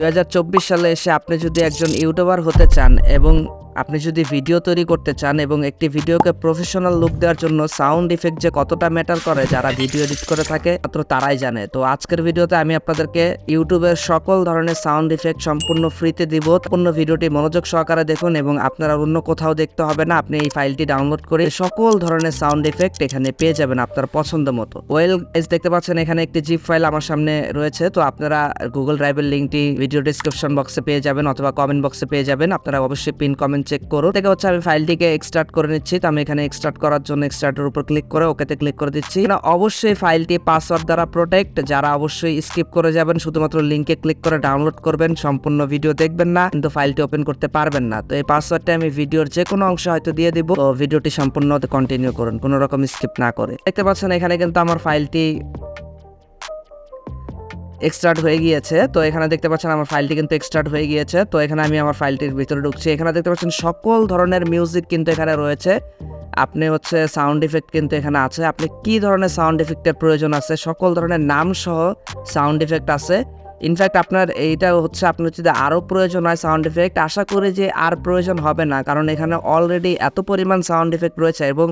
2024 সালে এসে আপনি যদি একজন ইউটিউবার হতে চান এবং আপনি যদি ভিডিও তৈরি করতে চান এবং একটি ভিডিওকে প্রফেশনাল লুক দেওয়ার জন্য সাউন্ড ইফেক্ট যে কতটা ম্যাটার করে, যারা ভিডিও এডিট করে থাকে মাত্র তারাই জানে। তো আজকের ভিডিওতে আমি আপনাদেরকে ইউটিউবের সকল ধরনের সাউন্ড ইফেক্ট সম্পূর্ণ ফ্রিতে দিব। সম্পূর্ণ ভিডিওটি মনোযোগ সহকারে দেখুন এবং আপনারা অন্য কোথাও দেখতে হবে না। আপনি এই ফাইলটি ডাউনলোড করে সকল ধরনের সাউন্ড ইফেক্ট এখানে পেয়ে যাবেন আপনার পছন্দ মতো। ওয়েল গাইস, দেখতে পাচ্ছেন এখানে একটি জিপ ফাইল আমার সামনে রয়েছে। তো আপনারা গুগল ড্রাইভের লিঙ্কটি ভিডিও ডিসক্রিপশন বক্সে পেয়ে যাবেন অথবা কমেন্ট বক্সে পেয়ে যাবেন। আপনারা অবশ্যই পিন কমেন্ট চেক করুন। থেকে হচ্ছে আমি ফাইলটিকে এক্সট্রাক্ট করে নিচ্ছি। তো আমি এখানে এক্সট্রাক্ট করার জন্য এক্সট্রাক্টের উপর ক্লিক করে ওকেতে ক্লিক করে দিচ্ছি। অবশ্যই ফাইলটি পাসওয়ার্ড দ্বারা প্রোটেক্ট। যারা অবশ্যই স্কিপ করে যাবেন, শুধুমাত্র লিঙ্কে ক্লিক করে ডাউনলোড করবেন, সম্পূর্ণ ভিডিও দেখবেন না, কিন্তু ফাইলটি ওপেন করতে পারবেন না। তো এই পাসওয়ার্ডটা আমি ভিডিওর যে কোনো অংশে হয়তো দিয়ে দিব। তো ভিডিওটি সম্পূর্ণ কন্টিনিউ করুন, কোনো রকম স্কিপ না করে। দেখতে পাচ্ছেন এখানে কিন্তু আমার ফাইলটি এক্সট্রাক্ট হয়ে গিয়েছে। তো এখানে দেখতে পাচ্ছেন আমার ফাইলটি কিন্তু এক্সট্রাক্ট হয়ে গিয়েছে। তো এখানে আমি আমার ফাইলটির ভিতরে ঢুকছি। এখানে দেখতে পাচ্ছেন সকল ধরনের মিউজিক কিন্তু এখানে রয়েছে। আপনি হচ্ছে সাউন্ড ইফেক্ট কিন্তু এখানে আছে। আপনি কি ধরনের সাউন্ড ইফেক্টের প্রয়োজন আছে, সকল ধরনের নাম সহ সাউন্ড ইফেক্ট আছে। ইনফ্যাক্ট আপনার এইটা হচ্ছে আপনার যদি আরও প্রয়োজন হয় সাউন্ড ইফেক্ট, আশা করি যে আর প্রয়োজন হবে না, কারণ এখানে অলরেডি এত পরিমাণ সাউন্ড ইফেক্ট রয়েছে। এবং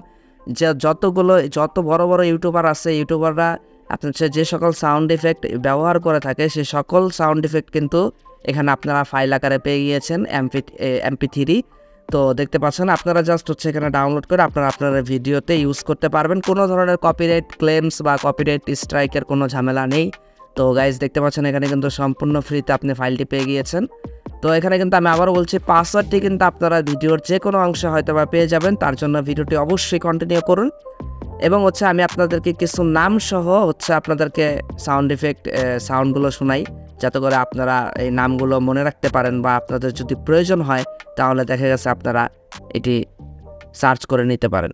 যত বড় বড় ইউটিউবার আছে, ইউটিউবাররা আপনার যে সকল সাউন্ড ইফেক্ট ব্যবহার করে থাকে, সেই সকল সাউন্ড ইফেক্ট কিন্তু এখানে আপনারা ফাইল আকারে পেয়ে গিয়েছেন MP3। তো দেখতে পাচ্ছেন আপনারা জাস্ট হচ্ছে এখানে ডাউনলোড করে আপনারা ভিডিওতে ইউজ করতে পারবেন। কোনো ধরনের কপিরাইট ক্লেমস বা কপিরাইট স্ট্রাইকের কোনো ঝামেলা নেই। তো গাইজ দেখতে পাচ্ছেন এখানে কিন্তু সম্পূর্ণ ফ্রিতে আপনি ফাইলটি পেয়ে গিয়েছেন। তো এখানে কিন্তু আমি আবারও বলছি, পাসওয়ার্ডটি কিন্তু আপনারা ভিডিওর যে কোনো অংশে হয়তো বা পেয়ে যাবেন। তার জন্য ভিডিওটি অবশ্যই কন্টিনিউ করুন। এবং হচ্ছে আমি আপনাদেরকে কিছু নাম সহ হচ্ছে আপনাদেরকে সাউন্ড ইফেক্ট সাউন্ডগুলো শোনাই, যাতে করে আপনারা এই নামগুলো মনে রাখতে পারেন, বা আপনাদের যদি প্রয়োজন হয় তাহলে দেখা গেছে আপনারা এটি সার্চ করে নিতে পারেন।